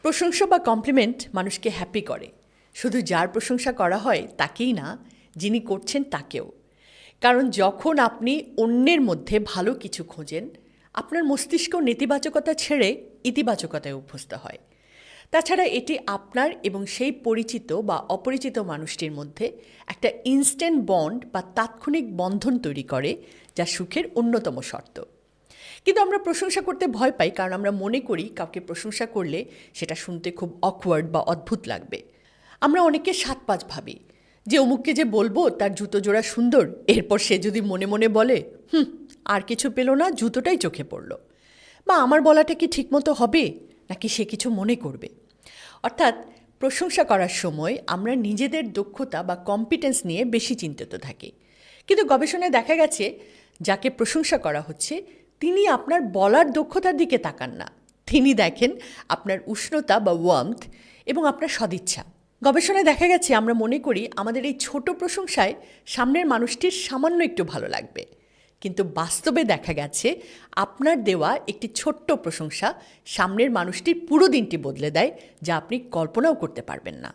প্রশংসা বা কমপ্লিমেন্ট মানুষকে হ্যাপি করে। শুধু যার প্রশংসা করা হয় তাকেই না, যিনি করছেন তাকেও। কারণ যখন আপনি অন্যের মধ্যে ভালো কিছু খোঁজেন, আপনার মস্তিষ্ক নেতিবাচকতা ছেড়ে ইতিবাচকতায় অভ্যস্ত হয়। তাছাড়া এটি আপনার এবং সেই পরিচিত বা অপরিচিত মানুষটির মধ্যে একটা ইনস্ট্যান্ট বন্ড বা তাৎক্ষণিক বন্ধন তৈরি করে, যা সুখের অন্যতম শর্ত। কিন্তু আমরা প্রশংসা করতে ভয় পাই, কারণ আমরা মনে করি কাউকে প্রশংসা করলে সেটা শুনতে খুব অকওয়ার্ড বা অদ্ভুত লাগবে। আমরা অনেকে সাত পাঁচ ভাবি যে অমুককে যে বলবো তার জুতো জোড়া সুন্দর, এরপর সে যদি মনে মনে বলে আর কিছু পেল না, জুতোটাই চোখে পড়ল, বা আমার বলাটা কি ঠিকমতো হবে, নাকি সে কিছু মনে করবে। অর্থাৎ প্রশংসা করার সময় আমরা নিজেদের দক্ষতা বা কম্পিটেন্স নিয়ে বেশি চিন্তিত থাকি। কিন্তু গবেষণায় দেখা গেছে যাকে প্রশংসা করা হচ্ছে তিনি আপনার বলার দক্ষতার দিকে তাকান না, তিনি দেখেন আপনার উষ্ণতা বা ওয়ার্মথ এবং আপনার সদিচ্ছা। গবেষণায় দেখা গেছে আমরা মনে করি আমাদের এই ছোট প্রশংসায় সামনের মানুষটির সামান্য একটু ভালো লাগবে, কিন্তু বাস্তবে দেখা গেছে আপনার দেওয়া একটি ছোট্ট প্রশংসা সামনের মানুষটির পুরো দিনটি বদলে দেয়, যা আপনি কল্পনাও করতে পারবেন না।